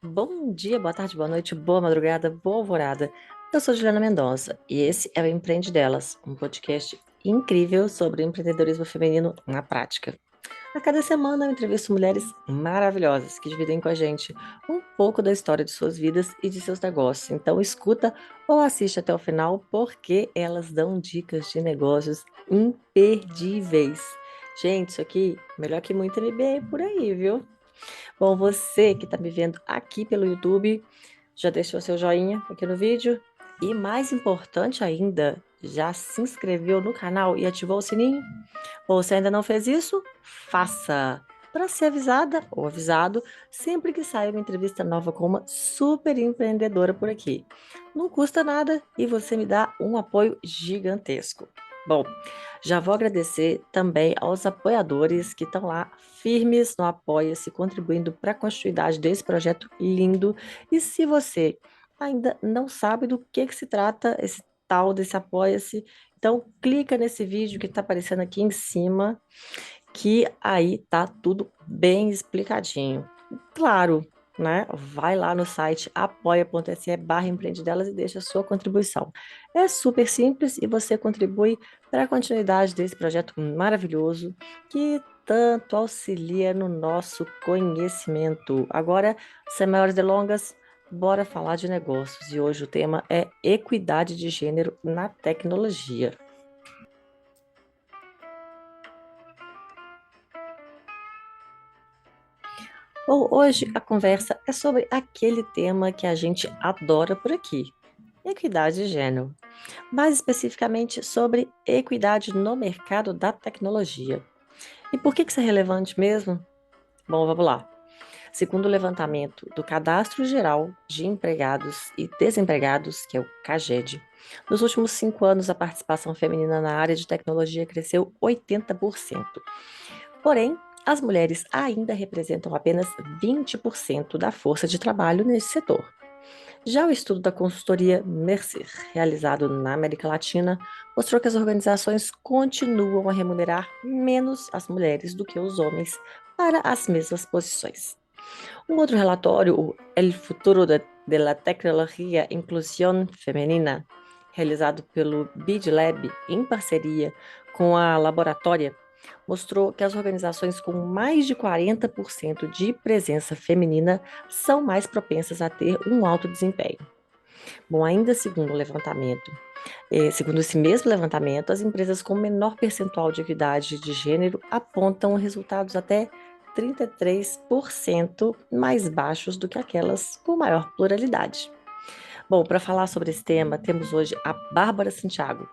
Bom dia, boa tarde, boa noite, boa madrugada, boa alvorada. Eu sou Juliana Mendonça e esse é o Empreende Delas, um podcast incrível sobre empreendedorismo feminino na prática. A cada semana eu entrevisto mulheres maravilhosas que dividem com a gente um pouco da história de suas vidas e de seus negócios. Então escuta ou assiste até o final porque elas dão dicas de negócios imperdíveis. Gente, isso aqui melhor que muito MBA por aí, viu? Bom, você que está me vendo aqui pelo YouTube, já deixou seu joinha aqui no vídeo? E mais importante ainda, já se inscreveu no canal e ativou o sininho? Ou se ainda não fez isso, faça! Para ser avisada ou avisado sempre que sair uma entrevista nova com uma super empreendedora por aqui. Não custa nada e você me dá um apoio gigantesco. Bom, já vou agradecer também aos apoiadores que estão lá firmes no Apoia-se, contribuindo para a continuidade desse projeto lindo. E se você ainda não sabe do que se trata esse tal desse Apoia-se, então clica nesse vídeo que está aparecendo aqui em cima, que aí tá tudo bem explicadinho. Claro, né? Vai lá no site apoia.se/empreendedelas e deixa a sua contribuição. É super simples e você contribui para a continuidade desse projeto maravilhoso que tanto auxilia no nosso conhecimento. Agora, sem maiores delongas, bora falar de negócios. E hoje o tema é equidade de gênero na tecnologia. Bom, hoje a conversa é sobre aquele tema que a gente adora por aqui, equidade de gênero. Mais especificamente sobre equidade no mercado da tecnologia. E por que isso é relevante mesmo? Bom, vamos lá. Segundo o levantamento do Cadastro Geral de Empregados e Desempregados, que é o CAGED, nos últimos 5 anos a participação feminina na área de tecnologia cresceu 80%. Porém, as mulheres ainda representam apenas 20% da força de trabalho nesse setor. Já o estudo da consultoria Mercer, realizado na América Latina, mostrou que as organizações continuam a remunerar menos as mulheres do que os homens para as mesmas posições. Um outro relatório, o El Futuro de la Tecnología Inclusión Femenina, realizado pelo BID Lab em parceria com a Laboratória, mostrou que as organizações com mais de 40% de presença feminina são mais propensas a ter um alto desempenho. Bom, ainda segundo o levantamento, segundo esse mesmo levantamento, as empresas com menor percentual de equidade de gênero apontam resultados até 33% mais baixos do que aquelas com maior pluralidade. Bom, para falar sobre esse tema, temos hoje a Bárbara Santiago,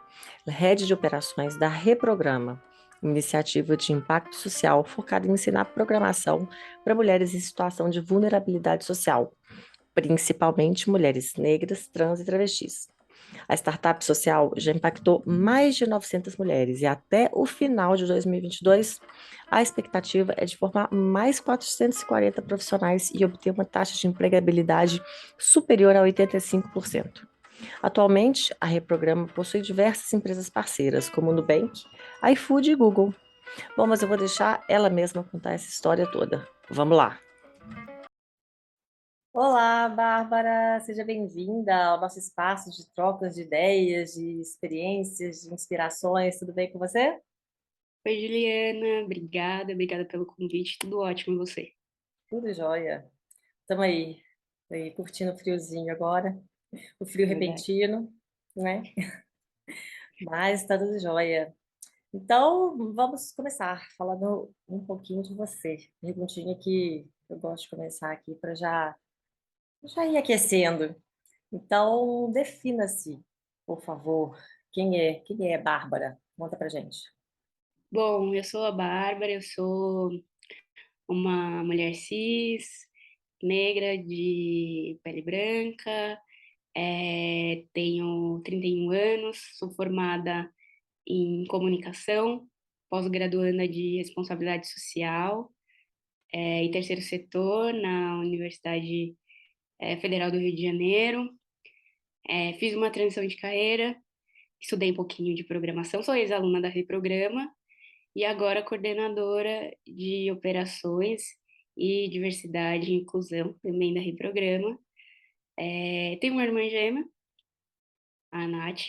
head de operações da Reprograma, iniciativa de impacto social focada em ensinar programação para mulheres em situação de vulnerabilidade social, principalmente mulheres negras, trans e travestis. A startup social já impactou mais de 900 mulheres e até o final de 2022, a expectativa é de formar mais 440 profissionais e obter uma taxa de empregabilidade superior a 85%. Atualmente, a Reprograma possui diversas empresas parceiras, como Nubank, iFood e Google. Bom, mas eu vou deixar ela mesma contar essa história toda. Vamos lá! Olá, Bárbara, seja bem-vinda ao nosso espaço de trocas de ideias, de experiências, de inspirações. Tudo bem com você? Oi, Juliana, obrigada pelo convite, tudo ótimo e você? Tudo jóia. Estamos aí curtindo o friozinho agora, o frio Verdade. repentino, né? Mas está tudo jóia. Então, vamos começar falando um pouquinho de você. Perguntinha que eu gosto de começar aqui para já ir aquecendo. Então, defina-se, por favor. Quem é Bárbara? Conta pra gente. Bom, eu sou a Bárbara, eu sou uma mulher cis, negra, de pele branca, tenho 31 anos, sou formada em comunicação, pós-graduanda de responsabilidade social, e terceiro setor na Universidade, Federal do Rio de Janeiro. Fiz uma transição de carreira, estudei um pouquinho de programação, sou ex-aluna da Reprograma e agora coordenadora de operações e Diversidade e Inclusão, também da Reprograma. Tenho uma irmã gêmea, a Nath,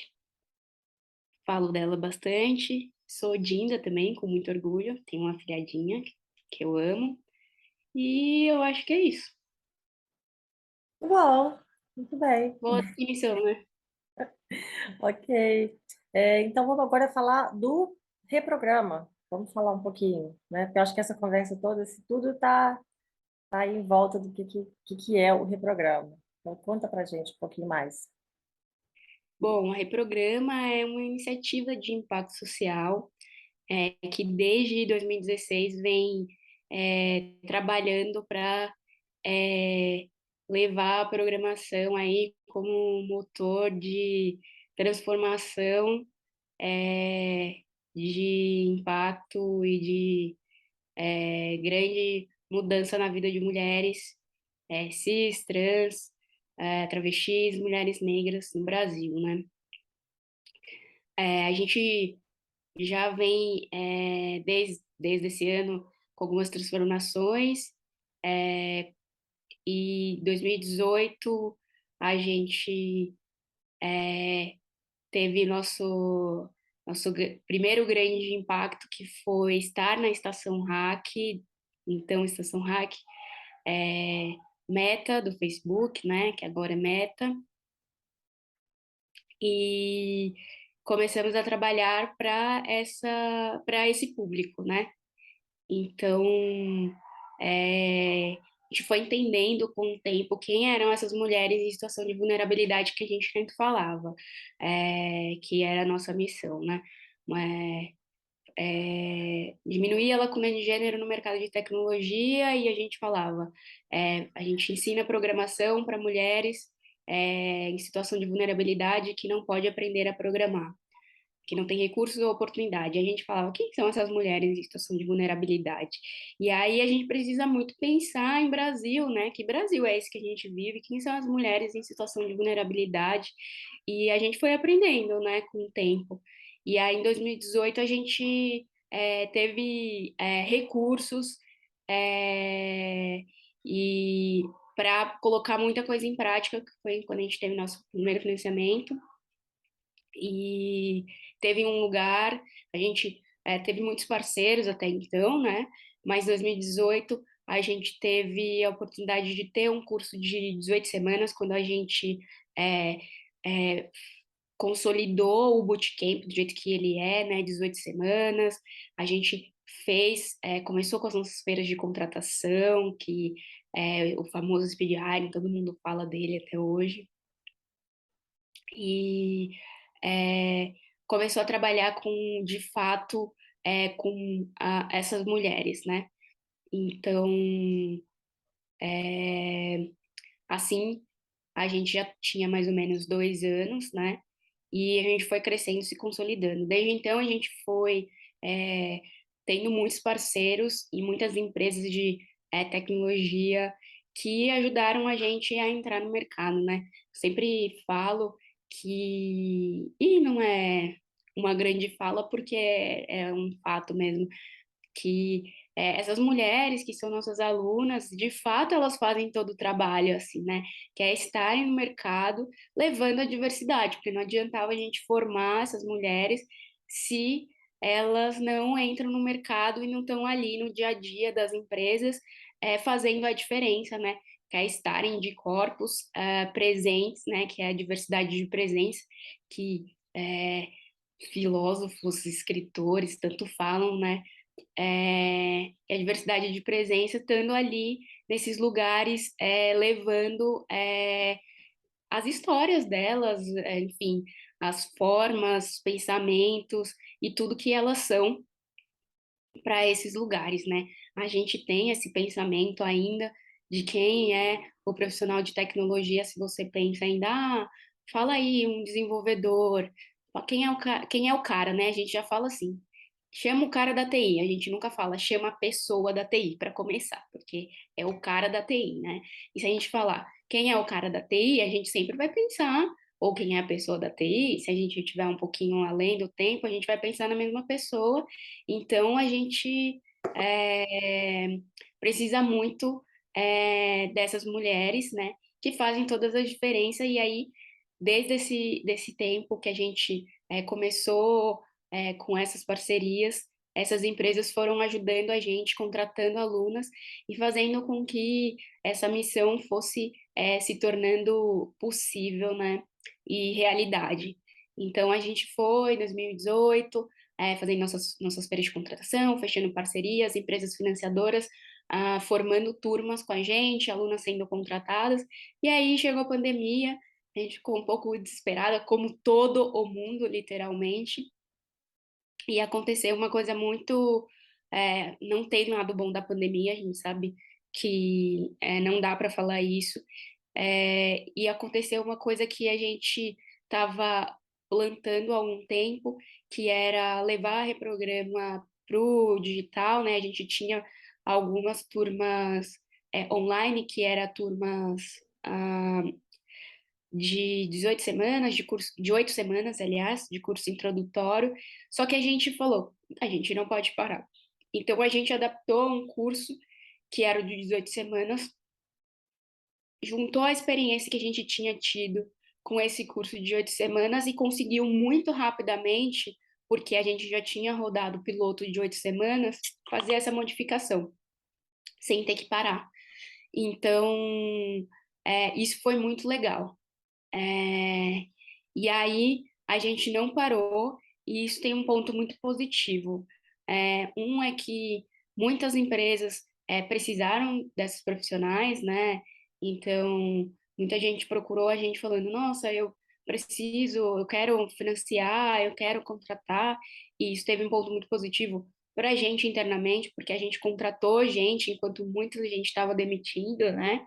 falo dela bastante. Sou Dinda também, com muito orgulho. Tenho uma filhadinha que eu amo. E eu acho que é isso. Bom, muito bem. Boa definição, né? Ok. Então vamos agora falar do reprograma. Vamos falar um pouquinho, né? Porque eu acho que essa conversa toda, esse tudo tá aí em volta do que é o reprograma. Então conta pra gente um pouquinho mais. Bom, a Reprograma é uma iniciativa de impacto social que desde 2016 vem trabalhando para levar a programação aí como um motor de transformação, de impacto e de grande mudança na vida de mulheres cis, trans, travestis, mulheres negras no Brasil, né? A gente já vem desde esse ano com algumas transformações. E 2018 a gente teve nosso primeiro grande impacto, que foi estar na Estação Hack. Então, Estação Hack é Meta do Facebook, né, que agora é Meta, e começamos a trabalhar para esse público, né? Então, a gente foi entendendo com o tempo quem eram essas mulheres em situação de vulnerabilidade que a gente tanto falava, que era a nossa missão, né? Diminuir a lacuna de gênero no mercado de tecnologia, e a gente falava, a gente ensina programação para mulheres em situação de vulnerabilidade que não pode aprender a programar, que não tem recursos ou oportunidade. A gente falava, quem são essas mulheres em situação de vulnerabilidade? E aí a gente precisa muito pensar em Brasil, né? Que Brasil é esse que a gente vive? Quem são as mulheres em situação de vulnerabilidade? E a gente foi aprendendo, né, com o tempo. E aí em 2018 a gente teve recursos é, e para colocar muita coisa em prática, que foi quando a gente teve nosso primeiro financiamento e teve um lugar, a gente teve muitos parceiros até então, né? Mas em 2018 a gente teve a oportunidade de ter um curso de 18 semanas, quando a gente é, é, consolidou o bootcamp do jeito que ele é, né? 18 semanas, a gente começou com as nossas feiras de contratação, que é o famoso speed hiring, todo mundo fala dele até hoje, e é, começou a trabalhar com, de fato, com essas mulheres, né? Então, assim, a gente já tinha mais ou menos 2 anos, né? E a gente foi crescendo, se consolidando. Desde então, a gente foi é, tendo muitos parceiros e muitas empresas de tecnologia que ajudaram a gente a entrar no mercado, né? Sempre falo e não é uma grande fala, porque é um fato mesmo, que essas mulheres que são nossas alunas, de fato, elas fazem todo o trabalho, assim, né? Que é estarem no mercado levando a diversidade, porque não adiantava a gente formar essas mulheres se elas não entram no mercado e não estão ali no dia a dia das empresas fazendo a diferença, né? Que é estarem de corpos presentes, né? Que é a diversidade de presença, que filósofos, escritores tanto falam, né? A diversidade de presença, estando ali nesses lugares, levando as histórias delas, enfim, as formas, pensamentos e tudo que elas são para esses lugares, né? A gente tem esse pensamento ainda de quem é o profissional de tecnologia, se você pensa ainda, fala aí um desenvolvedor, quem é o cara, né? A gente já fala assim, chama o cara da TI, a gente nunca fala chama a pessoa da TI para começar, porque é o cara da TI, né? E se a gente falar quem é o cara da TI, a gente sempre vai pensar, ou quem é a pessoa da TI, se a gente tiver um pouquinho além do tempo, a gente vai pensar na mesma pessoa. Então a gente é, precisa muito dessas mulheres, né, que fazem todas as diferenças. E aí, desde desse tempo que a gente começou com essas parcerias, essas empresas foram ajudando a gente, contratando alunas e fazendo com que essa missão fosse se tornando possível, né, e realidade. Então, a gente foi, em 2018, fazendo nossas feiras de contratação, fechando parcerias, empresas financiadoras, formando turmas com a gente, alunas sendo contratadas. E aí chegou a pandemia, a gente ficou um pouco desesperada, como todo o mundo, literalmente. E aconteceu uma coisa muito. Não tem lado bom da pandemia, a gente sabe que não dá para falar isso. E aconteceu uma coisa que a gente estava plantando há um tempo, que era levar reprograma para o digital, né? A gente tinha algumas turmas online, que era turmas ah, de 18 semanas, de curso, de 8 semanas, aliás, de curso introdutório, só que a gente falou, a gente não pode parar. Então a gente adaptou um curso que era o de 18 semanas, juntou a experiência que a gente tinha tido com esse curso de 8 semanas e conseguiu muito rapidamente, porque a gente já tinha rodado o piloto de 8 semanas, fazer essa modificação, sem ter que parar. Então, isso foi muito legal. É, e aí a gente não parou, e isso tem um ponto muito positivo. Um é que muitas empresas precisaram dessas profissionais, né? Então, muita gente procurou a gente falando, nossa, eu preciso, eu quero financiar, eu quero contratar, e isso teve um ponto muito positivo para a gente internamente, porque a gente contratou gente enquanto muita gente estava demitindo, né?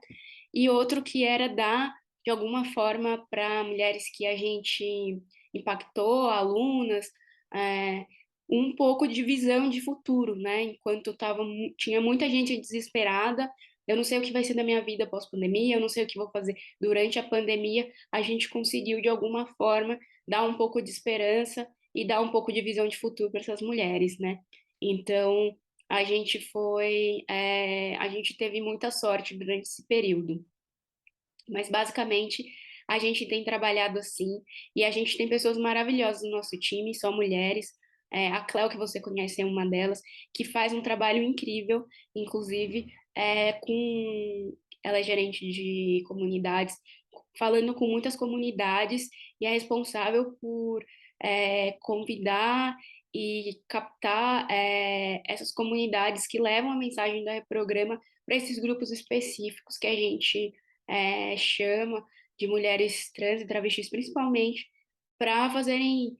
E outro que era dar de alguma forma para mulheres que a gente impactou, alunas, é, um pouco de visão de futuro, né? Enquanto tinha muita gente desesperada, eu não sei o que vai ser da minha vida pós-pandemia, eu não sei o que vou fazer durante a pandemia, a gente conseguiu de alguma forma dar um pouco de esperança e dar um pouco de visão de futuro para essas mulheres, né? Então, a gente teve muita sorte durante esse período. Mas basicamente a gente tem trabalhado assim e a gente tem pessoas maravilhosas no nosso time, só mulheres. A Cléo, que você conhece, é uma delas, que faz um trabalho incrível, inclusive ela é gerente de comunidades, falando com muitas comunidades e é responsável por convidar e captar essas comunidades que levam a mensagem da Reprograma para esses grupos específicos que a gente chama de mulheres trans e travestis, principalmente, para fazerem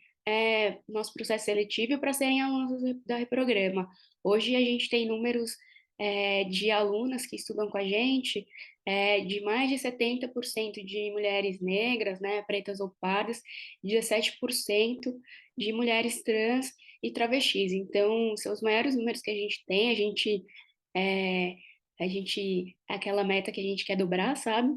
nosso processo seletivo e para serem alunos da Reprograma. Hoje a gente tem números de alunas que estudam com a gente, de mais de 70% de mulheres negras, né, pretas ou pardas, 17% de mulheres trans e travestis. Então, são os maiores números que a gente tem, é, aquela meta que a gente quer dobrar, sabe?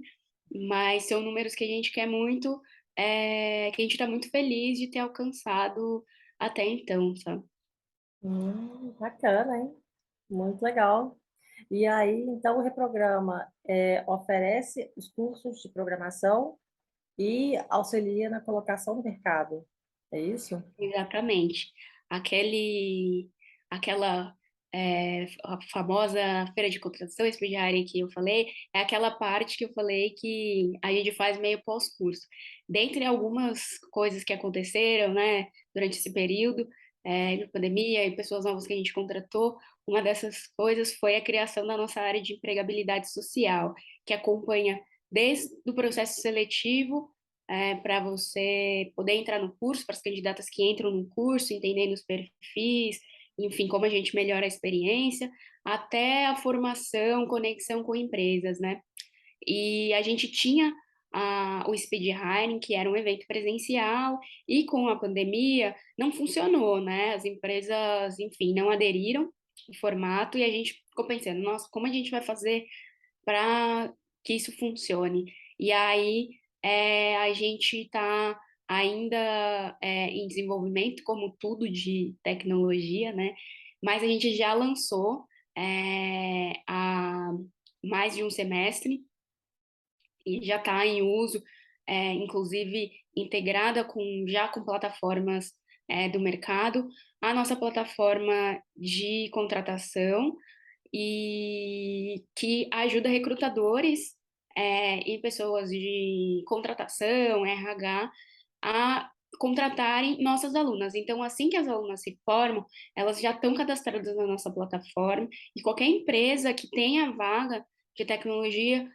Mas são números que a gente quer muito, que a gente está muito feliz de ter alcançado até então, sabe? Bacana, hein? Muito legal. E aí, então, o Reprograma oferece os cursos de programação e auxilia na colocação no mercado. É isso? Exatamente. Aquele, aquela a famosa feira de contratação estagiária que eu falei, é aquela parte que eu falei que a gente faz meio pós-curso. Dentre algumas coisas que aconteceram, né, durante esse período, de pandemia e pessoas novas que a gente contratou, uma dessas coisas foi a criação da nossa área de empregabilidade social, que acompanha desde o processo seletivo para você poder entrar no curso, para as candidatas que entram no curso, entendendo os perfis, enfim, como a gente melhora a experiência, até a formação, conexão com empresas, né? E a gente tinha o Speed Hiring, que era um evento presencial, e com a pandemia não funcionou, né? As empresas, enfim, não aderiram ao formato, e a gente ficou pensando, nossa, como a gente vai fazer para que isso funcione? E aí a gente está ainda em desenvolvimento, como tudo de tecnologia, né? mas a gente já lançou há mais de um semestre e já está em uso, inclusive integrada já com plataformas do mercado, a nossa plataforma de contratação e que ajuda recrutadores e pessoas de contratação, RH, a contratarem nossas alunas. Então, assim que as alunas se formam, elas já estão cadastradas na nossa plataforma e qualquer empresa que tenha vaga de tecnologia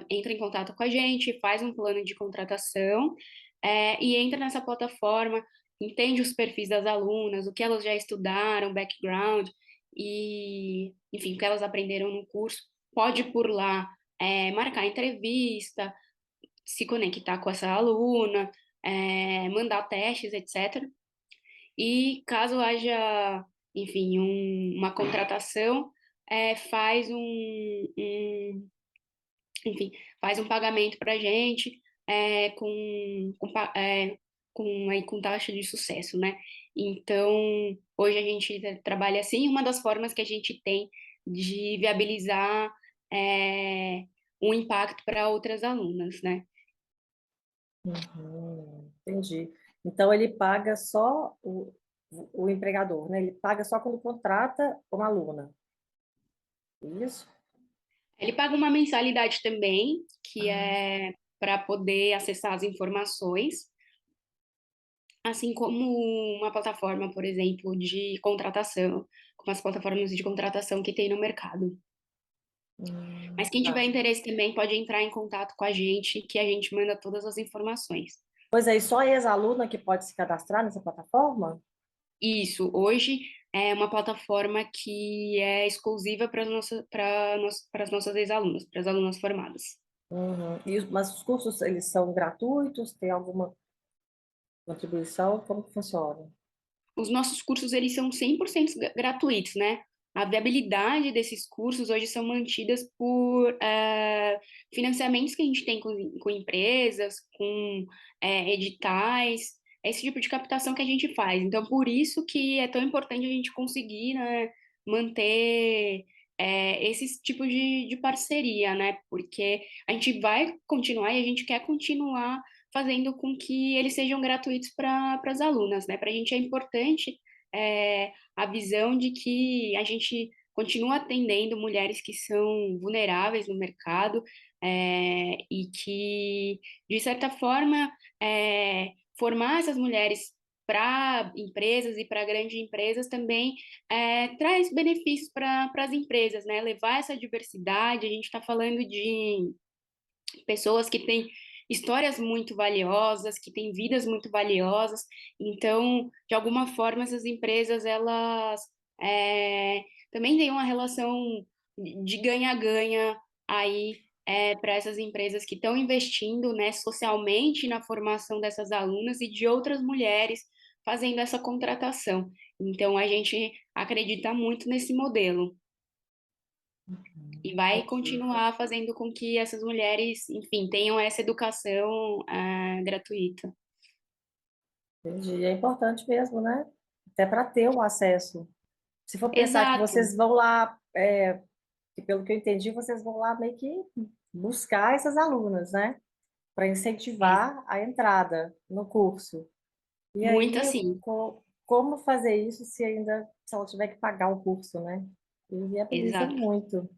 entra em contato com a gente, faz um plano de contratação e entra nessa plataforma, entende os perfis das alunas, o que elas já estudaram, background e, enfim, o que elas aprenderam no curso, pode por lá marcar entrevista, se conectar com essa aluna, mandar testes, etc. E caso haja, enfim, uma contratação, faz enfim, faz um pagamento para a gente com taxa de sucesso, né? Então, hoje a gente trabalha assim, uma das formas que a gente tem de viabilizar um impacto para outras alunas, né? Entendi. Então, ele paga só o empregador, né? Ele paga só quando contrata uma aluna. Isso? Ele paga uma mensalidade também, que Ah, é para poder acessar as informações, assim como uma plataforma, por exemplo, de contratação, como as plataformas de contratação que tem no mercado. Mas quem tiver tá. interesse também pode entrar em contato com a gente, que a gente manda todas as informações. Pois é, e só ex-aluna que pode se cadastrar nessa plataforma? Isso, hoje é uma plataforma que é exclusiva para as nossas ex-alunas, para as alunas formadas. Uhum. Mas os cursos, eles são gratuitos? Tem alguma contribuição? Como que funciona? Os nossos cursos, eles são 100% gratuitos, né? A viabilidade desses cursos hoje são mantidas por financiamentos que a gente tem com empresas, com editais, é esse tipo de captação que a gente faz. Então, por isso que é tão importante a gente conseguir, né, manter esses tipos de parceria, né? Porque a gente vai continuar e a gente quer continuar fazendo com que eles sejam gratuitos para as alunas, né? Para a gente é importante a visão de que a gente continua atendendo mulheres que são vulneráveis no mercado e que, de certa forma, formar essas mulheres para empresas e para grandes empresas também traz benefícios para as empresas, né? Levar essa diversidade, a gente está falando de pessoas que têm histórias muito valiosas, que têm vidas muito valiosas. Então, de alguma forma, essas empresas elas também têm uma relação de ganha-ganha aí para essas empresas que estão investindo, né, socialmente na formação dessas alunas e de outras mulheres fazendo essa contratação. Então, a gente acredita muito nesse modelo e vai Entendi. continuar fazendo com que essas mulheres, enfim, tenham essa educação gratuita. Entendi. É importante mesmo, né? Até para ter o acesso. Se for pensar que Exato, vocês vão lá, que pelo que eu entendi, vocês vão lá meio que buscar essas alunas, né? Para incentivar a entrada no curso. E muito aí, assim, como fazer isso se ela tiver que pagar o curso, né? E viabiliza exato, muito.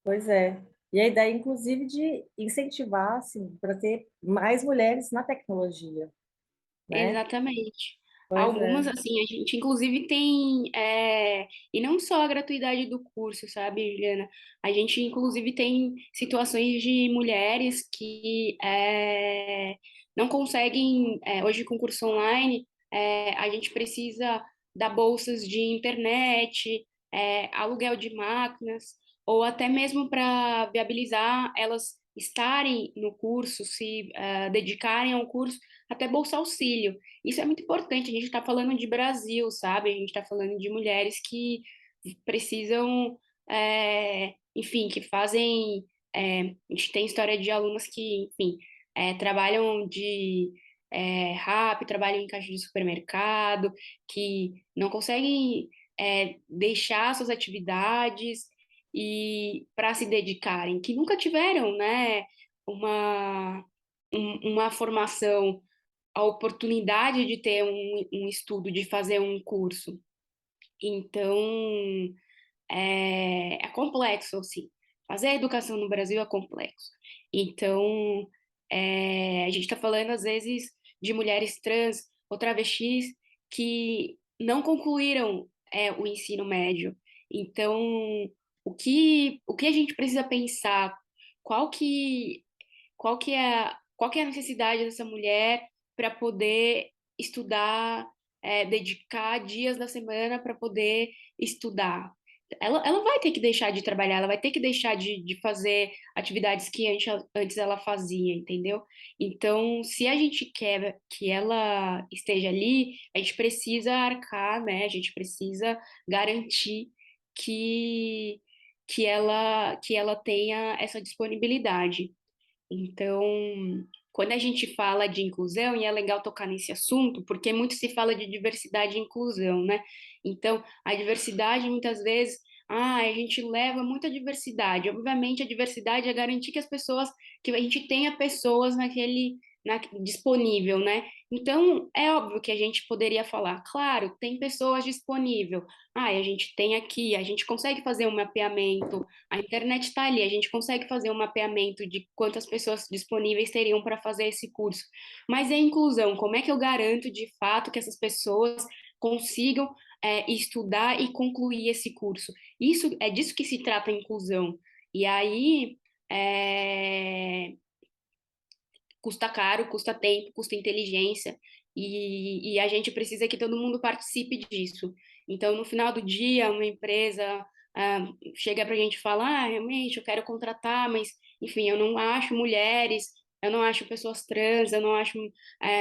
Pois é. E a ideia, inclusive, de incentivar, assim, para ter mais mulheres na tecnologia, né? exatamente. Pois Algumas, é. assim, a gente inclusive tem, e não só a gratuidade do curso, sabe, Juliana? A gente inclusive tem situações de mulheres que não conseguem, hoje com curso online, a gente precisa dar bolsas de internet, aluguel de máquinas, ou até mesmo para viabilizar elas estarem no curso, se dedicarem ao curso, até bolsa auxílio. Isso é muito importante. A gente está falando de Brasil, sabe? A gente está falando de mulheres que precisam, enfim, que fazem. A gente tem história de alunas que, enfim, trabalham de trabalham em caixa de supermercado, que não conseguem. deixar suas atividades e para se dedicarem, que nunca tiveram, né, uma, uma formação, a oportunidade de ter um estudo, de fazer um curso. Então, é complexo, assim. Fazer a educação no Brasil é complexo. Então, a gente está falando, às vezes, de mulheres trans ou travestis que não concluíram, o ensino médio. Então, o que a gente precisa pensar? Qual que qual que é a necessidade dessa mulher para poder estudar, dedicar dias da semana para poder estudar? Ela vai ter que deixar de trabalhar, ela vai ter que deixar de fazer atividades que antes ela fazia, entendeu? Então, se a gente quer que ela esteja ali, a gente precisa arcar, né? A gente precisa garantir que, que ela tenha essa disponibilidade. Então, quando a gente fala de inclusão, e é legal tocar nesse assunto, porque muito se fala de diversidade e inclusão, né? Então, a diversidade, muitas vezes, a gente leva muita diversidade. Obviamente, a diversidade é garantir que que a gente tenha pessoas disponível, né? Então, é óbvio que a gente poderia falar, claro, tem pessoas disponível. A gente tem aqui, a gente consegue fazer um mapeamento, a internet está ali, a gente consegue fazer um mapeamento de quantas pessoas disponíveis teriam para fazer esse curso. Mas a inclusão, como é que eu garanto de fato que essas pessoas consigam, estudar e concluir esse curso? Isso é disso que se trata a inclusão. E aí, é, custa caro, custa tempo, custa inteligência, e a gente precisa que todo mundo participe disso. Então, no final do dia, uma empresa chega para a gente falar, realmente, eu quero contratar, mas, enfim, eu não acho mulheres, eu não acho pessoas trans, eu não acho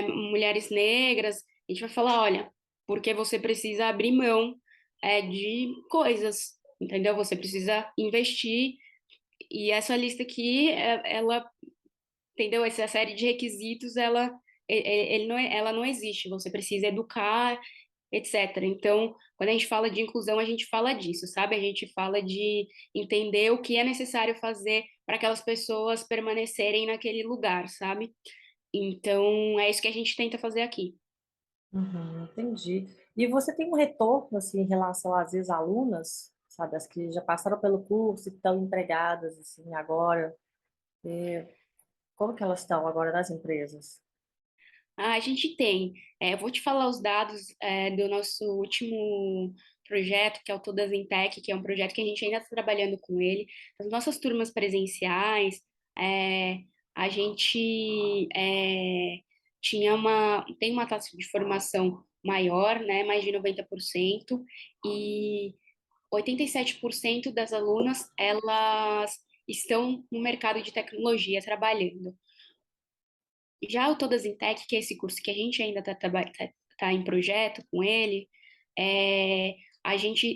mulheres negras. A gente vai falar, olha, porque você precisa abrir mão de coisas, entendeu? Você precisa investir, e essa lista aqui, ela, entendeu? Essa série de requisitos, ela não existe. Você precisa educar, etc. Então, quando a gente fala de inclusão, a gente fala disso, sabe? A gente fala de entender o que é necessário fazer para aquelas pessoas permanecerem naquele lugar, sabe? Então, é isso que a gente tenta fazer aqui. Entendi. E você tem um retorno, assim, em relação às ex-alunas, sabe, as que já passaram pelo curso e estão empregadas, assim, agora, como que elas estão agora nas empresas? A gente tem. Eu vou te falar os dados, do nosso último projeto, que é o Todas em Tech, que é um projeto que a gente ainda está trabalhando com ele. As nossas turmas presenciais, é, a gente tem uma taxa de formação maior, né, mais de 90%, e 87% das alunas, elas estão no mercado de tecnologia trabalhando. Já o Todas em Tech, que é esse curso que a gente ainda está em projeto com ele,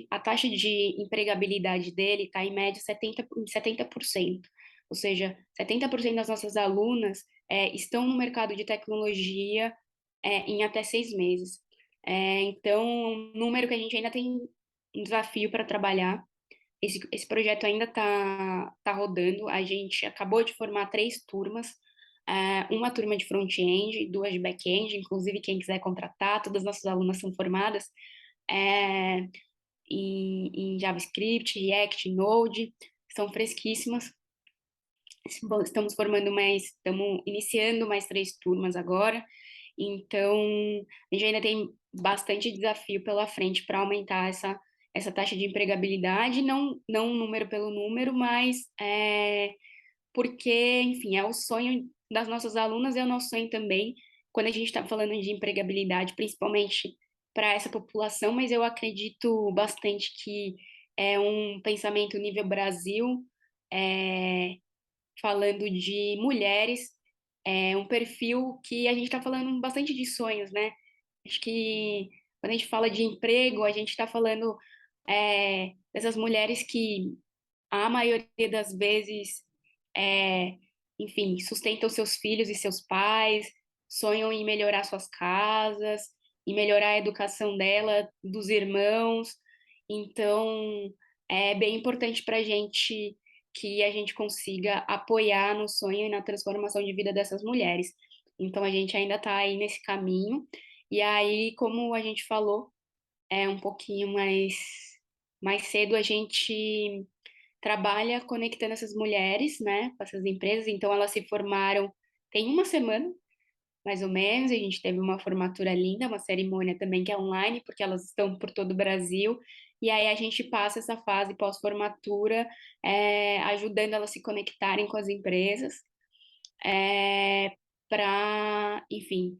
a taxa de empregabilidade dele está em média 70%. Ou seja, 70% das nossas alunas estão no mercado de tecnologia em até 6 meses. Então, um número que a gente ainda tem um desafio para trabalhar. Esse projeto ainda tá rodando. A gente acabou de formar 3 turmas, uma turma de front-end, 2 de back-end. Inclusive, quem quiser contratar, todas as nossas alunas são formadas é, em JavaScript, React, Node, são fresquíssimas. Bom, estamos iniciando mais 3 turmas agora. Então, a gente ainda tem bastante desafio pela frente para aumentar essa taxa de empregabilidade, não número pelo número, mas porque, enfim, é o sonho das nossas alunas, é o nosso sonho também, quando a gente está falando de empregabilidade, principalmente para essa população, mas eu acredito bastante que é um pensamento nível Brasil, é, falando de mulheres, um perfil que a gente está falando bastante de sonhos, né? Acho que quando a gente fala de emprego, a gente está falando dessas mulheres que a maioria das vezes, é, enfim, sustentam seus filhos e seus pais, sonham em melhorar suas casas, em melhorar a educação dela, dos irmãos. Então, é bem importante para a gente que a gente consiga apoiar no sonho e na transformação de vida dessas mulheres. Então, a gente ainda está aí nesse caminho. E aí, como a gente falou, um pouquinho mais cedo, a gente trabalha conectando essas mulheres, né, com essas empresas. Então, elas se formaram tem uma semana, mais ou menos. A gente teve uma formatura linda, uma cerimônia também que é online, porque elas estão por todo o Brasil. E aí a gente passa essa fase pós-formatura, ajudando elas a se conectarem com as empresas, para, enfim,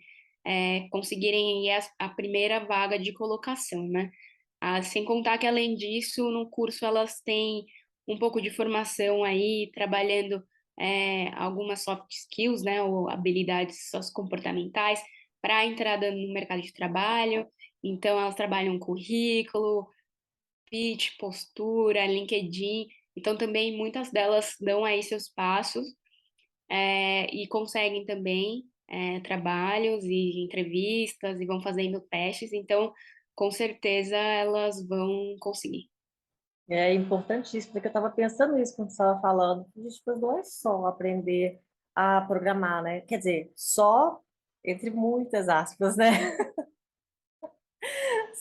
conseguirem ir a primeira vaga de colocação, né? Sem contar que, além disso, no curso elas têm um pouco de formação aí, trabalhando algumas soft skills, né, ou habilidades sociocomportamentais para a entrada no mercado de trabalho. Então, elas trabalham currículo, pitch, postura, LinkedIn. Então, também muitas delas dão aí seus passos e conseguem também trabalhos e entrevistas e vão fazendo testes. Então, com certeza, elas vão conseguir. É importantíssimo, porque eu estava pensando isso quando você estava falando. Gente, mas não é só aprender a programar, né? Quer dizer, só entre muitas aspas, né?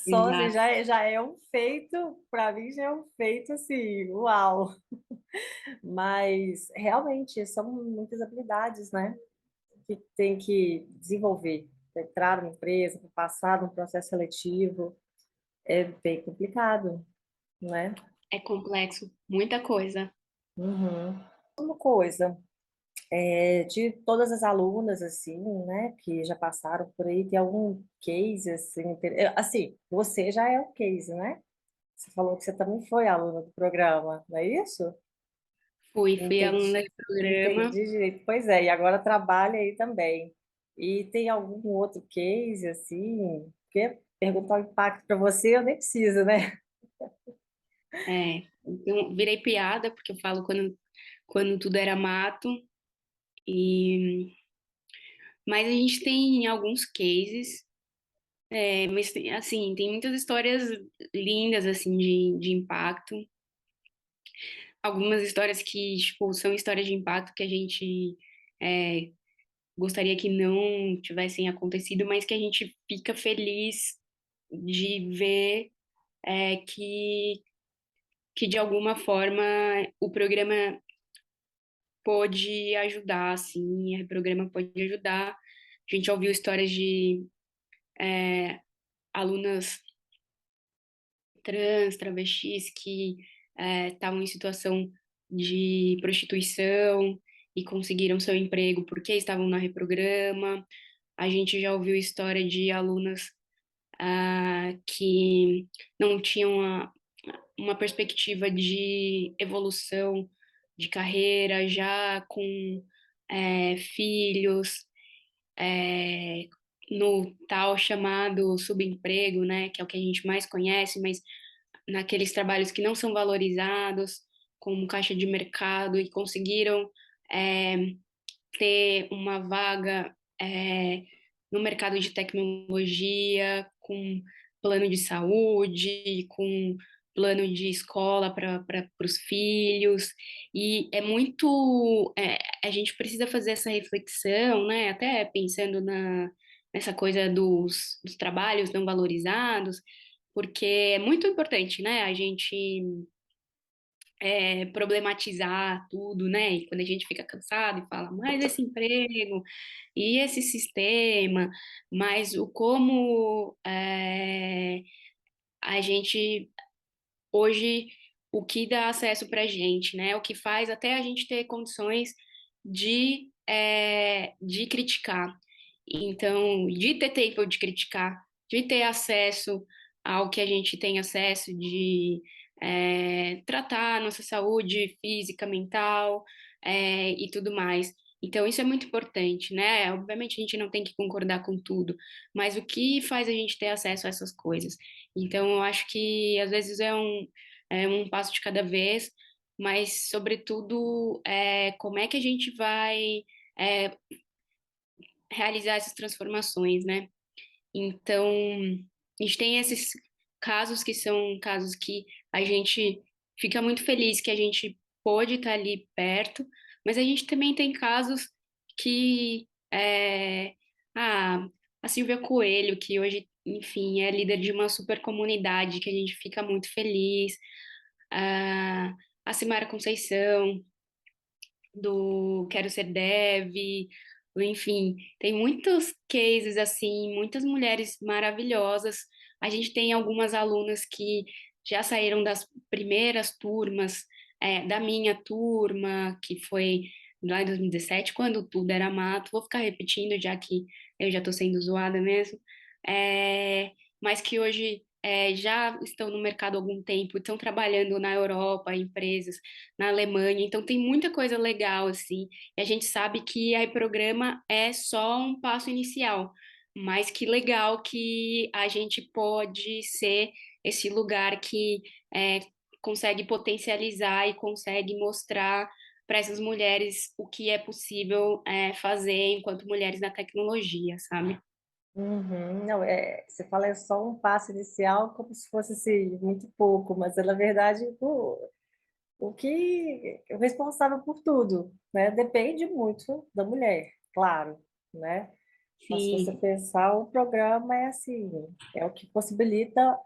Só assim, Exato. já é um feito, para mim já é um feito assim, uau! Mas realmente são muitas habilidades, né? Que tem que desenvolver. Para entrar numa empresa, para passar num processo seletivo, é bem complicado, né? É complexo, muita coisa. Uhum. Uma coisa. De todas as alunas, assim, né, que já passaram por aí, tem algum case, assim, assim, você já é um case, né? Você falou que você também foi aluna do programa, não é isso? Fui aluna Entendi, do programa. entendi direito. Pois é, e agora trabalha aí também. E tem algum outro case, assim, porque perguntar o impacto para você, eu nem preciso, né? Então, virei piada, porque eu falo quando tudo era mato. E, mas a gente tem alguns cases, mas assim, tem muitas histórias lindas assim de impacto. Algumas histórias que, tipo, são histórias de impacto que a gente é, gostaria que não tivessem acontecido, mas que a gente fica feliz de ver que de alguma forma o programa pôde ajudar, assim, o programa pode ajudar. A gente já ouviu histórias de alunas trans, travestis que estavam em situação de prostituição e conseguiram seu emprego porque estavam na reprograma. A gente já ouviu história de alunas que não tinham uma perspectiva de evolução de carreira, já com filhos, é, no tal chamado subemprego, né, que é o que a gente mais conhece, mas naqueles trabalhos que não são valorizados, como caixa de mercado, e conseguiram é, ter uma vaga no mercado de tecnologia, com plano de saúde, com plano de escola para os filhos, e é muito. A gente precisa fazer essa reflexão, né? Até pensando nessa coisa dos trabalhos não valorizados, porque é muito importante, né? A gente problematizar tudo, né? E quando a gente fica cansado e fala, mas esse emprego e esse sistema, mas o como a gente hoje o que dá acesso para a gente, né? O que faz até a gente ter condições de criticar. Então, de ter tempo de criticar, de ter acesso ao que a gente tem acesso, de tratar a nossa saúde física, mental, e tudo mais. Então, isso é muito importante, né? Obviamente, a gente não tem que concordar com tudo, mas o que faz a gente ter acesso a essas coisas? Então, eu acho que às vezes é um passo de cada vez, mas, sobretudo, como é que a gente vai é, realizar essas transformações, né? Então, a gente tem casos que são casos que a gente fica muito feliz que a gente pôde estar ali perto, mas a gente também tem casos que a Silvia Coelho, que hoje, enfim, é líder de uma super comunidade, que a gente fica muito feliz, a, a Simara Conceição, do Quero Ser Dev, enfim, tem muitos cases assim, muitas mulheres maravilhosas. A gente tem algumas alunas que já saíram das primeiras turmas, da minha turma, que foi lá em 2017, quando tudo era mato. Vou ficar repetindo, já que eu já estou sendo zoada mesmo. Mas que hoje já estão no mercado há algum tempo, estão trabalhando na Europa, em empresas na Alemanha, então tem muita coisa legal assim. E a gente sabe que a programa é só um passo inicial, mas que legal que a gente pode ser esse lugar que é, consegue potencializar e consegue mostrar para essas mulheres o que é possível fazer enquanto mulheres na tecnologia, sabe? Uhum. Não, você fala é só um passo inicial, como se fosse assim, muito pouco, mas na verdade o que é responsável por tudo, né? Depende muito da mulher, claro, né? Mas se você Sim, pensar, o programa é assim, é o que possibilita,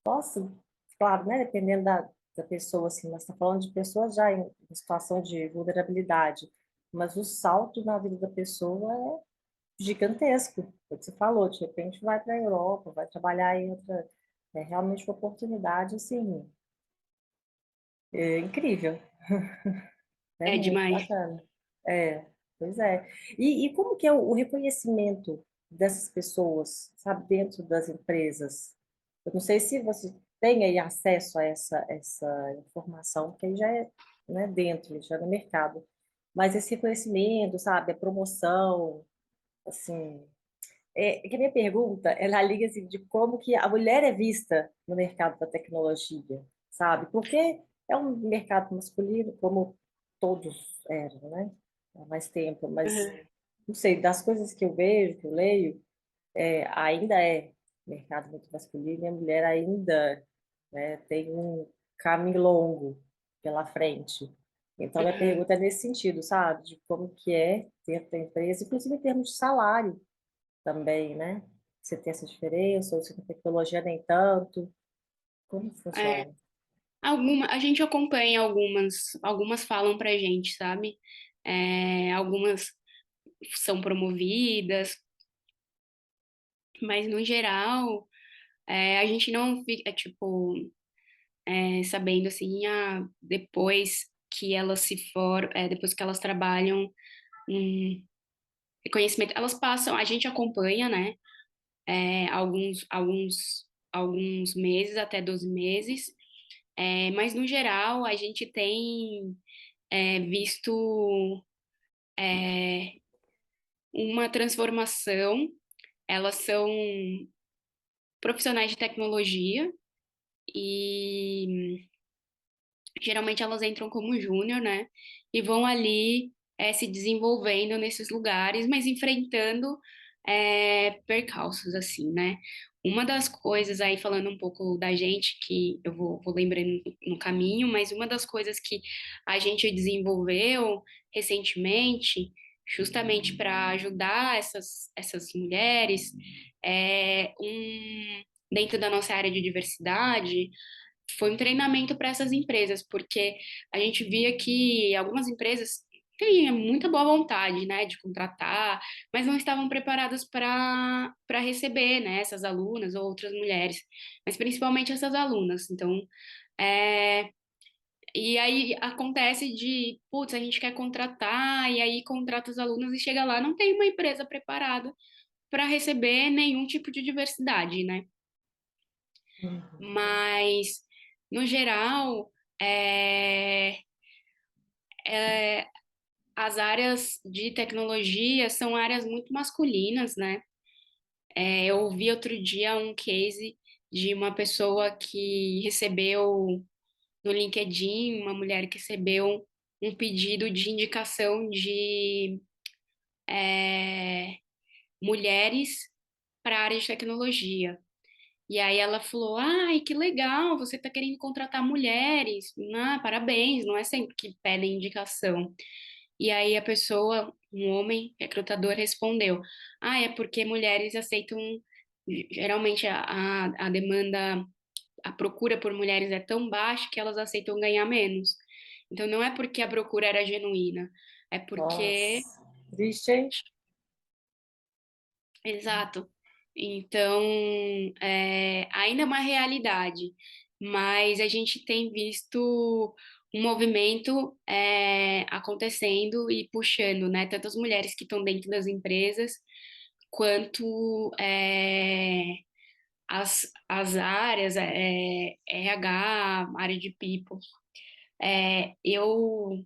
nossa, claro, né? Dependendo da pessoa, assim, nós estamos falando de pessoas já em situação de vulnerabilidade, mas o salto na vida da pessoa é gigantesco. É o que você falou, de repente vai para a Europa, vai trabalhar em outra, é realmente uma oportunidade, assim, incrível. É é muito demais. bacana. É, pois é. E como que é o reconhecimento dessas pessoas, sabe, dentro das empresas? Eu não sei se você tem aí acesso a essa informação, porque aí já é, né, dentro, já é no mercado. Mas esse reconhecimento, sabe, a promoção, assim, que a minha pergunta, ela liga assim, de como que a mulher é vista no mercado da tecnologia, sabe? Porque é um mercado masculino, como todos eram, né? Há mais tempo, mas Uhum. não sei, das coisas que eu vejo, que eu leio, ainda é mercado muito masculino e a mulher ainda, né, tem um caminho longo pela frente. Então, minha Uhum. pergunta é nesse sentido, sabe? De como que é dentro da empresa, inclusive em termos de salário também, né? Você tem essa diferença, ou se com tecnologia nem tanto. Como É, funciona? a gente acompanha algumas falam pra gente, sabe? Algumas são promovidas, mas no geral, a gente não fica, tipo, sabendo assim, depois que elas depois que elas trabalham um reconhecimento, elas passam, a gente acompanha, né? Alguns meses, até 12 meses, mas no geral a gente tem visto uma transformação. Elas são profissionais de tecnologia e geralmente elas entram como júnior, né? E vão ali se desenvolvendo nesses lugares, mas enfrentando percalços, assim, né? Uma das coisas aí, falando um pouco da gente, que eu vou lembrando no caminho, mas uma das coisas que a gente desenvolveu recentemente, justamente para ajudar essas mulheres, dentro da nossa área de diversidade, foi um treinamento para essas empresas, porque a gente via que algumas empresas têm muita boa vontade, né, de contratar, mas não estavam preparadas para receber, né, essas alunas ou outras mulheres, mas principalmente essas alunas. Então, é, e aí acontece de, putz, a gente quer contratar, e aí contrata os alunos e chega lá, não tem uma empresa preparada para receber nenhum tipo de diversidade, né? Uhum. Mas, no geral, é, é, as áreas de tecnologia são áreas muito masculinas, né? Eu ouvi outro dia um case de uma pessoa que recebeu no LinkedIn, uma mulher que recebeu um pedido de indicação de mulheres para a área de tecnologia. E aí ela falou: ai, que legal, você está querendo contratar mulheres. Ah, parabéns, não é sempre que pedem indicação. E aí a pessoa, um homem, recrutador, respondeu: ah, é porque mulheres aceitam, geralmente a demanda, a procura por mulheres é tão baixa que elas aceitam ganhar menos. Então não é porque a procura era genuína, é porque Nossa, triste, hein? exato. Então, ainda é uma realidade, mas a gente tem visto um movimento acontecendo e puxando, né? Tanto as mulheres que estão dentro das empresas, quanto as áreas, RH, área de people. Eu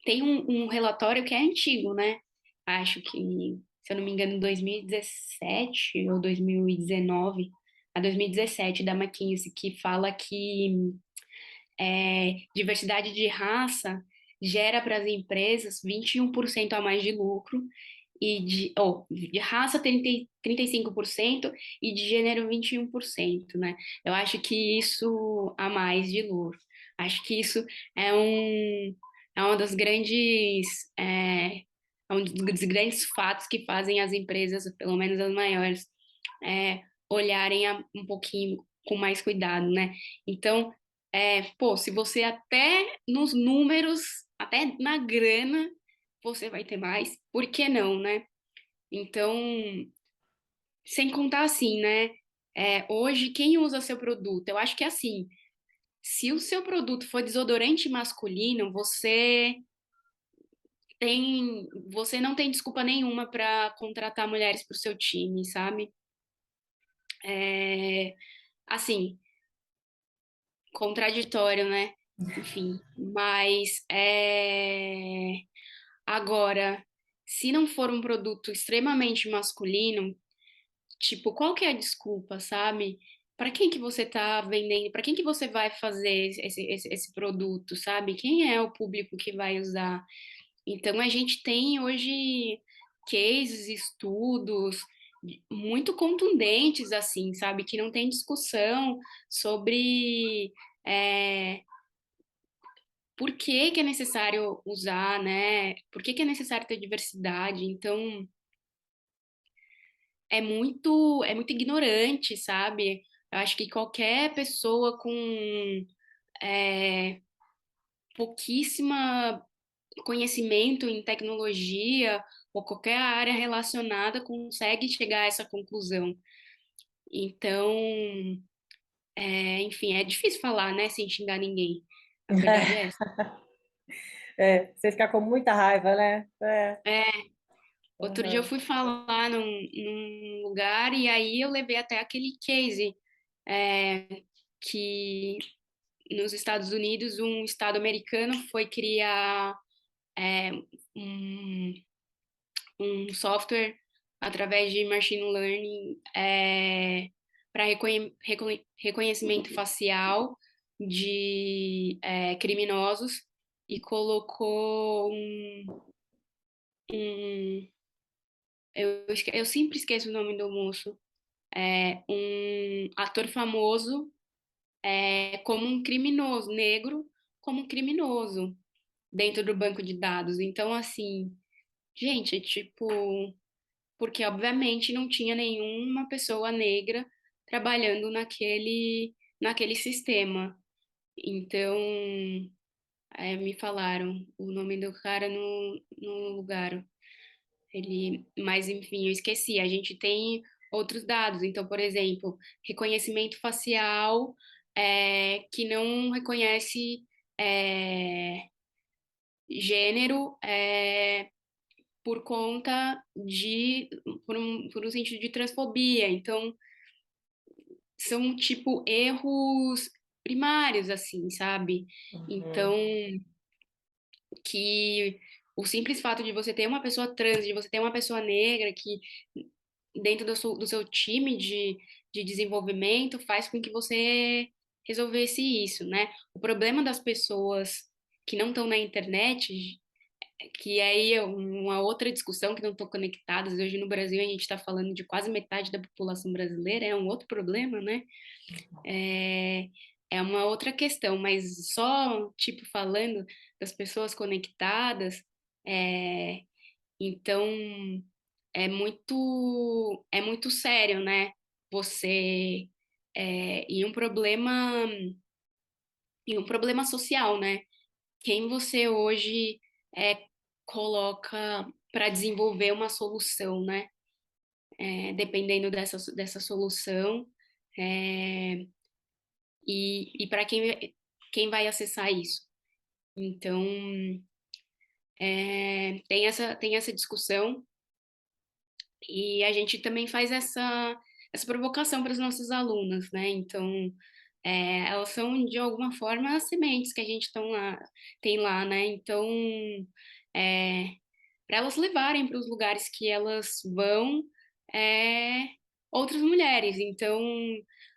tenho um relatório que é antigo, né? Acho que, se eu não me engano, 2017 ou 2019, a 2017 da McKinsey, que fala que diversidade de raça gera para as empresas 21% a mais de lucro de raça 35% e de gênero 21%, né? Eu acho que isso a mais de lucro. Acho que isso é um é uma das grandes é um dos grandes fatos que fazem as empresas, pelo menos as maiores, olharem um pouquinho com mais cuidado, né? Então, pô, se você até nos números, até na grana, você vai ter mais, por que não, né? Então, sem contar assim, né? Hoje, quem usa seu produto? Eu acho que é assim, se o seu produto for desodorante masculino, você não tem desculpa nenhuma para contratar mulheres para o seu time, sabe? É, assim, contraditório, né? Enfim, mas agora, se não for um produto extremamente masculino, tipo, qual que é a desculpa, sabe? Para quem que você tá vendendo? Para quem que você vai fazer esse produto, sabe? Quem é o público que vai usar? Então, a gente tem hoje cases, estudos muito contundentes, assim, sabe? Que não tem discussão sobre é, por que que é necessário usar, né? Por que que é necessário ter diversidade? Então, é muito ignorante, sabe? Eu acho que qualquer pessoa com é, pouquíssima conhecimento em tecnologia ou qualquer área relacionada consegue chegar a essa conclusão. Então, enfim, é difícil falar, né, sem xingar ninguém. A verdade é essa. Você fica com muita raiva, né? É, outro dia eu Uhum. fui falar num lugar e aí eu levei até aquele case é, que nos Estados Unidos um estado americano foi criar é, um, um software através de machine learning para reconhecimento facial de criminosos e colocou um eu sempre esqueço o nome do moço, um ator famoso como um criminoso, negro como um criminoso dentro do banco de dados. Então, assim, gente, tipo, porque obviamente não tinha nenhuma pessoa negra trabalhando naquele sistema. Então, me falaram o nome do cara no lugar. Mas enfim, eu esqueci. A gente tem outros dados. Então, por exemplo, reconhecimento facial que não reconhece é, gênero por conta por um sentido de transfobia. Então, são tipo erros primários, assim, sabe? Então, Uhum. que o simples fato de você ter uma pessoa trans, de você ter uma pessoa negra que dentro do seu time de desenvolvimento faz com que você resolvesse isso, né? O problema das pessoas que não estão na internet que aí é uma outra discussão que não estão conectadas. Hoje no Brasil a gente está falando de quase metade da população brasileira, é um outro problema, né? É, é uma outra questão, mas só, tipo, falando das pessoas conectadas, é, então é muito sério, né? Você e um problema social, né? Quem você hoje coloca para desenvolver uma solução, né? Dependendo dessa solução, é, e para quem vai acessar isso. Então, tem essa discussão e a gente também faz essa provocação para as nossas alunas, né? Então, elas são, de alguma forma, as sementes que a gente tem lá, né? Então, é, para elas levarem para os lugares que elas vão é, outras mulheres. Então,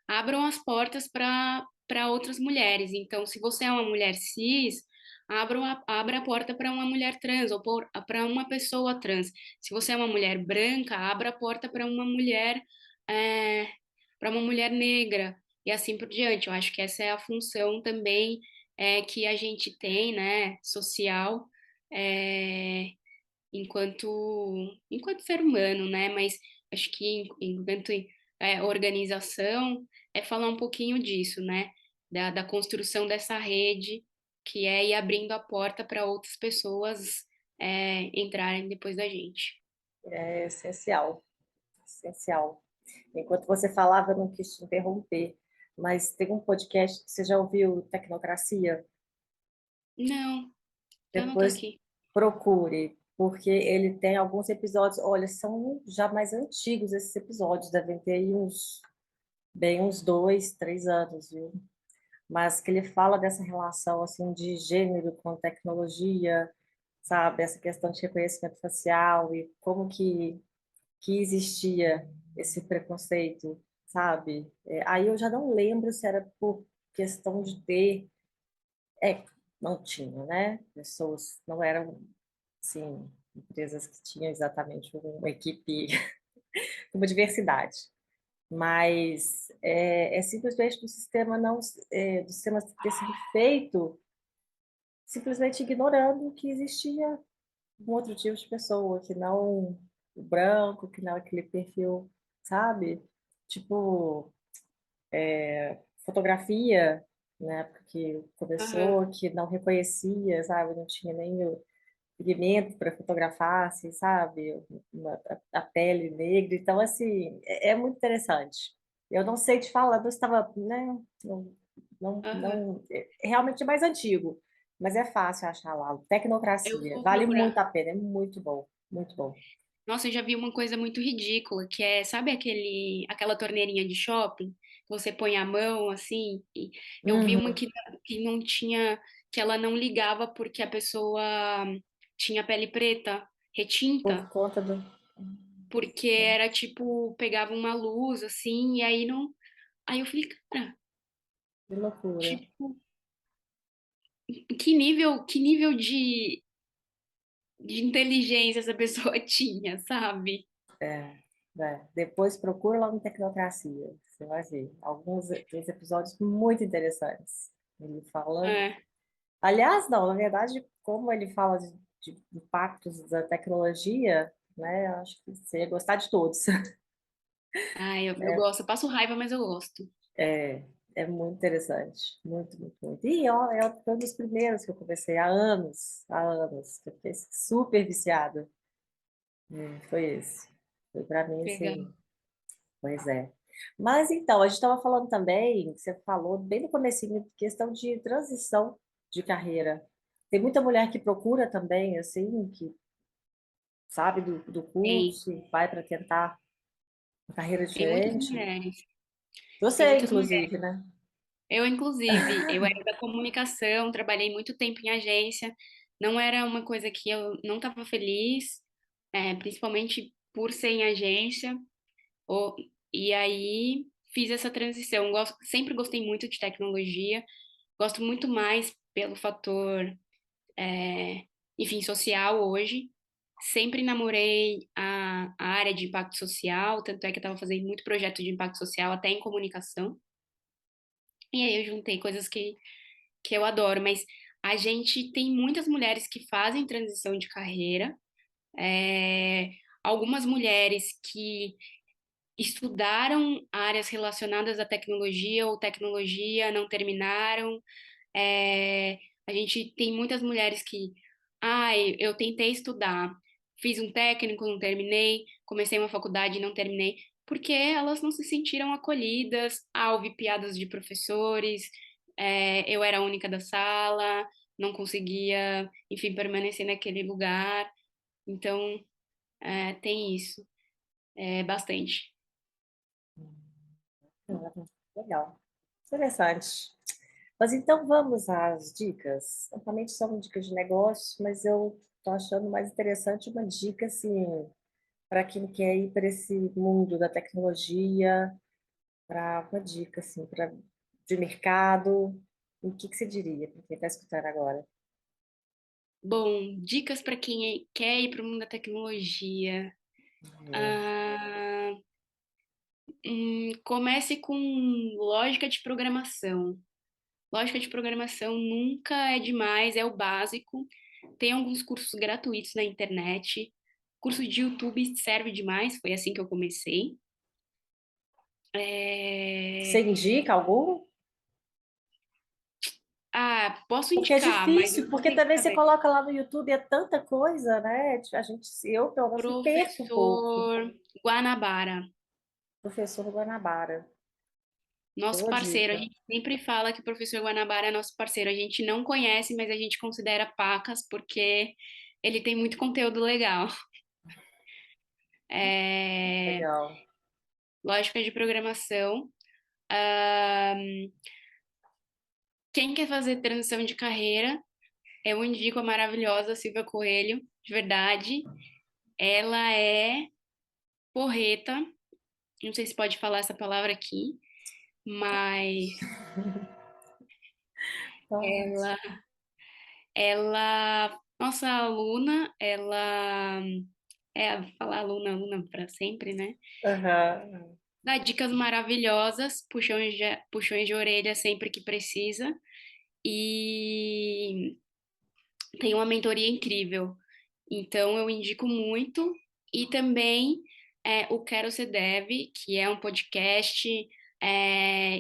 abram as portas para outras mulheres. Então, se você é uma mulher cis, abra a porta para uma mulher trans ou para uma pessoa trans. Se você é uma mulher branca, abra a porta é, para uma mulher negra e assim por diante. Eu acho que essa é a função também que a gente tem, né, social. É, enquanto ser humano, né? Mas acho que enquanto organização é falar um pouquinho disso, né? Da construção dessa rede que é ir abrindo a porta para outras pessoas entrarem depois da gente. É essencial, essencial. Enquanto você falava, eu não quis te interromper, mas tem um podcast, você já ouviu Tecnocracia? Não, vou anotar Depois aqui. procure, porque ele tem alguns episódios, olha, são já mais antigos esses episódios, devem ter aí uns 2, 3 anos, viu? Mas que ele fala dessa relação assim de gênero com tecnologia, sabe? Essa questão de reconhecimento facial e como que existia esse preconceito, sabe? Aí eu já não lembro se era por questão de ter, não tinha, né? Pessoas não eram, assim, empresas que tinham exatamente uma equipe com uma diversidade. Mas é simplesmente do sistema não do sistema ter sido feito simplesmente ignorando que existia um outro tipo de pessoa, que não o branco, que não aquele perfil, sabe? Tipo, fotografia, né? Porque Aham, começou que não reconhecia, sabe? Não tinha nem o pigmento para fotografar, assim, sabe? A pele negra. Então, assim, é muito interessante. Eu não sei te falar, eu estava, né? aham. Realmente é mais antigo, mas é fácil achar lá. Eu Tecnocracia, vou vale muito procurar. a pena, é muito bom, muito bom. Nossa, eu já vi uma coisa muito ridícula, que é, sabe aquela torneirinha de shopping? Que você põe a mão assim? E eu vi uma Uhum. que não tinha, que ela não ligava porque a pessoa tinha pele preta, Por retinta, conta do. porque era tipo, pegava uma luz assim, e aí não. Aí eu falei, cara, Que loucura. tipo, que nível de inteligência essa pessoa tinha, sabe? É, Depois procura lá no Tecnocracia, você vai ver. Alguns dos episódios muito interessantes. Ele fala. É. Aliás, não, na verdade, como ele fala de impactos da tecnologia, né, eu acho que você ia gostar de todos. Ah, eu gosto, eu passo raiva, mas eu gosto. É, é muito interessante. Muito, muito, muito. E ó, foi um dos primeiros que eu comecei há anos, que eu fiquei super viciada. Foi esse. Foi para mim, Legal. assim, pois é. Mas então, a gente estava falando também, você falou bem no comecinho, de questão de transição de carreira. Tem muita mulher que procura também, assim, que sabe do Tem, curso e vai para tentar uma carreira tem muitas diferente. mulheres. Tem Você, muitas mulheres. inclusive, né? Eu era da comunicação, trabalhei muito tempo em agência. Não era uma coisa que eu não estava feliz, principalmente por ser em agência. Ou, e aí fiz essa transição. Sempre gostei muito de tecnologia. Gosto muito mais pelo fator enfim, social hoje. Sempre namorei a área de impacto social, tanto é que eu estava fazendo muito projeto de impacto social, até em comunicação. E aí eu juntei coisas que eu adoro, mas a gente tem muitas mulheres que fazem transição de carreira, é, algumas mulheres que estudaram áreas relacionadas à tecnologia ou tecnologia, não terminaram. É, a gente tem muitas mulheres que, ai, eu tentei estudar, fiz um técnico, não terminei, comecei uma faculdade e não terminei, porque elas não se sentiram acolhidas, ouvi piadas de professores, eu era a única da sala, não conseguia, enfim, permanecer naquele lugar. Então, tem isso, bastante. Legal. Interessante. Mas então vamos às dicas. Normalmente são dicas de negócio, mas eu estou achando mais interessante uma dica assim para quem quer ir para esse mundo da tecnologia, para uma dica assim para de mercado. O que que você diria para quem está escutando agora? Bom, dicas para quem quer ir para o mundo da tecnologia. É. Ah, comece com lógica de programação. Lógica de programação nunca é demais, é o básico. Tem alguns cursos gratuitos na internet. Curso de YouTube serve demais, foi assim que eu comecei. Você É, indica algum? posso Porque é indicar, mas difícil, eu não porque tenho também você saber. coloca lá no YouTube é tanta coisa, né? A gente, eu pelo menos me perco um pouco. Professor Guanabara, Professor Guanabara, nosso boa parceiro. A dica. gente sempre fala que o professor Guanabara é nosso parceiro. A gente não conhece, mas a gente considera pacas porque ele tem muito conteúdo legal. É, Legal. lógica de programação. Quem quer fazer transição de carreira, eu indico a maravilhosa Silvia Coelho, de verdade. Ela é porreta, não sei se pode falar essa palavra aqui, mas Então, ela, nossa aluna, ela vou falar aluna, aluna para sempre, né? aham. Dá dicas maravilhosas, puxões de orelha sempre que precisa e tem uma mentoria incrível. Então, eu indico muito. E também o Quero Ser Dev, que é um podcast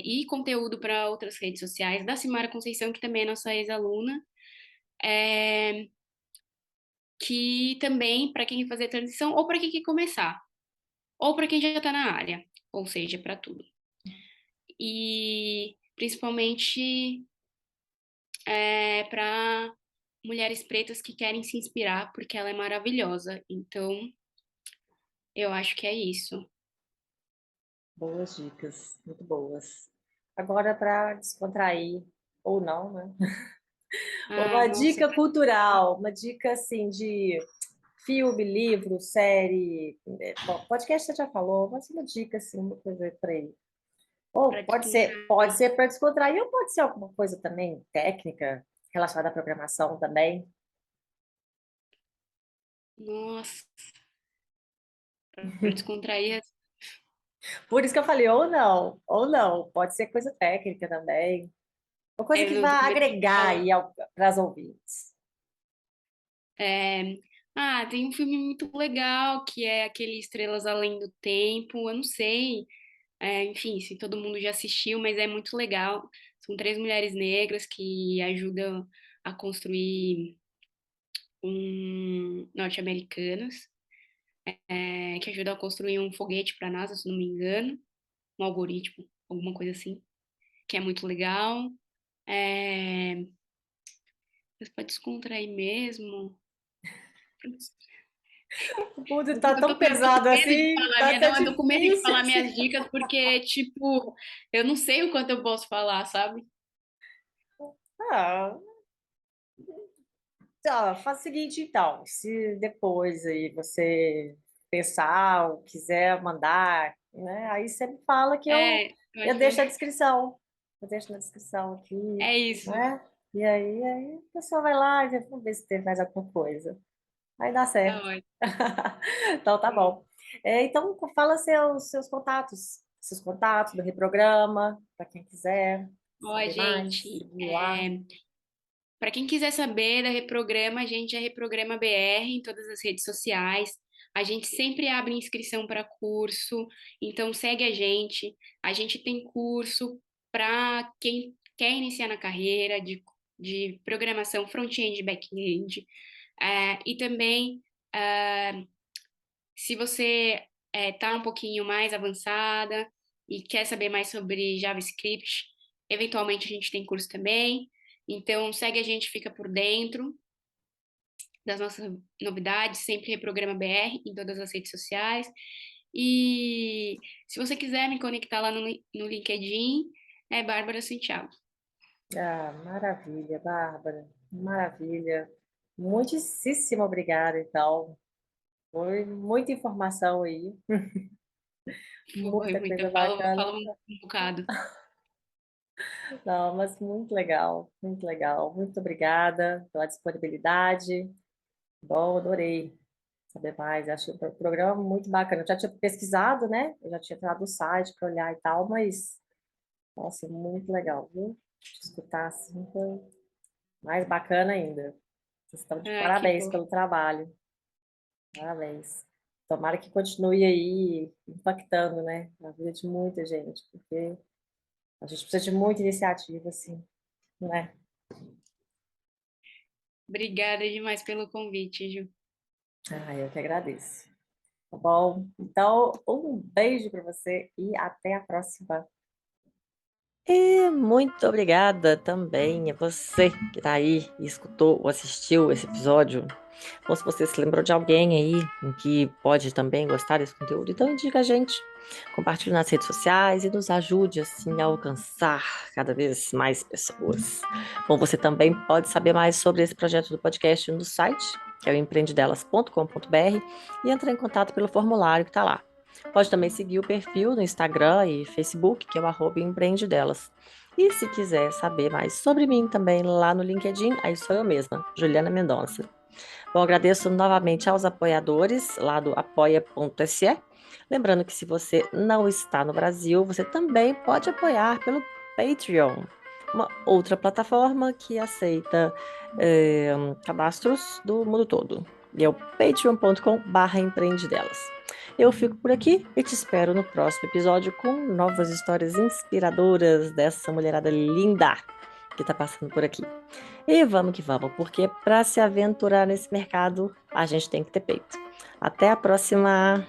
e conteúdo para outras redes sociais, da Simara Conceição, que também é nossa ex-aluna, é, que também, para quem quer fazer transição, ou para quem quer começar, ou para quem já está na área, ou seja, para tudo. E principalmente para mulheres pretas que querem se inspirar, porque ela é maravilhosa. Então, eu acho que é isso. Boas dicas, muito boas. Agora, para descontrair, ou não, né? Uma Nossa, dica cultural, uma dica assim de filme, livro, série. Bom, podcast você já falou, mas uma dica assim, uma coisa para aí. Ou para descontrair. pode ser para descontrair, ou pode ser alguma coisa também técnica relacionada à programação também. Nossa, para descontrair. Por isso que eu falei, ou não, pode ser coisa técnica também. Uma coisa que Eu tô com vai medo de agregar falar. aí para as ouvintes. É, tem um filme muito legal que é aquele Estrelas Além do Tempo. Eu não sei, enfim, se todo mundo já assistiu, mas é muito legal. São três mulheres negras que ajudam a construir norte-americanas, que ajudam a construir um foguete para a NASA, se não me engano, um algoritmo, alguma coisa assim, que é muito legal. É, mas para descontrair mesmo. O mundo Eu tô está tão com pesado medo de assim, falar tá tão não, eu tô com medo de difícil falar minhas assim. dicas porque, tipo, eu não sei o quanto eu posso falar, sabe? Ah, tá, faz o seguinte, então, se depois aí você pensar ou quiser mandar, né, aí você me fala que É, eu eu acho deixo a que descrição. Eu deixo na descrição aqui, é isso. né? E aí a pessoa vai lá e vamos ver se tem mais alguma coisa. Vai dar Tá certo. ótimo. Então tá bom. Então fala seus contatos do Reprograma, para quem quiser Ó, saber mais, gente, seguir lá. para quem quiser saber da Reprograma, a gente é Reprograma BR em todas as redes sociais. A gente sempre abre inscrição para curso, então segue a gente. A gente tem curso para quem quer iniciar na carreira de programação front-end e back-end. E também, se você está um pouquinho mais avançada e quer saber mais sobre JavaScript, eventualmente a gente tem curso também. Então, segue a gente, fica por dentro das nossas novidades, sempre Reprograma BR em todas as redes sociais. E se você quiser me conectar lá no LinkedIn, é Bárbara Santiago. Ah, maravilha, Bárbara. Maravilha. Muitíssimo obrigada, então. Foi muita informação aí, Foi muita muito, coisa eu falo, bacana. falo um bocado. Não, mas muito legal, muito legal. Muito obrigada pela disponibilidade. Bom, adorei saber mais. Acho o programa muito bacana. Eu já tinha pesquisado, né? Eu já tinha entrado no site para olhar e tal, mas, nossa, muito legal, viu? Escutar assim foi mais bacana ainda. Vocês estão de Ai, que parabéns bom. pelo trabalho. Parabéns. Tomara que continue aí impactando, né? A vida de muita gente, porque a gente precisa de muita iniciativa, assim, né? Obrigada demais pelo convite, Ju. Ah, eu que agradeço. Tá bom? Então, um beijo para você e até a próxima. E muito obrigada também a você que está aí e escutou ou assistiu esse episódio. Ou se você se lembrou de alguém aí em que pode também gostar desse conteúdo, então indica a gente. Compartilhe nas redes sociais e nos ajude assim a alcançar cada vez mais pessoas. Bom, você também pode saber mais sobre esse projeto do podcast no site, que é o empreendedelas.com.br, e entrar em contato pelo formulário que está lá. Pode também seguir o perfil no Instagram e Facebook, que é o @empreendedelas. E se quiser saber mais sobre mim também lá no LinkedIn, aí sou eu mesma, Juliana Mendonça. Bom, agradeço novamente aos apoiadores lá do apoia.se. Lembrando que se você não está no Brasil, você também pode apoiar pelo Patreon, uma outra plataforma que aceita cadastros do mundo todo. E é o patreon.com/empreendedelas. Eu fico por aqui e te espero no próximo episódio com novas histórias inspiradoras dessa mulherada linda que está passando por aqui. E vamos que vamos, porque para se aventurar nesse mercado, a gente tem que ter peito. Até a próxima!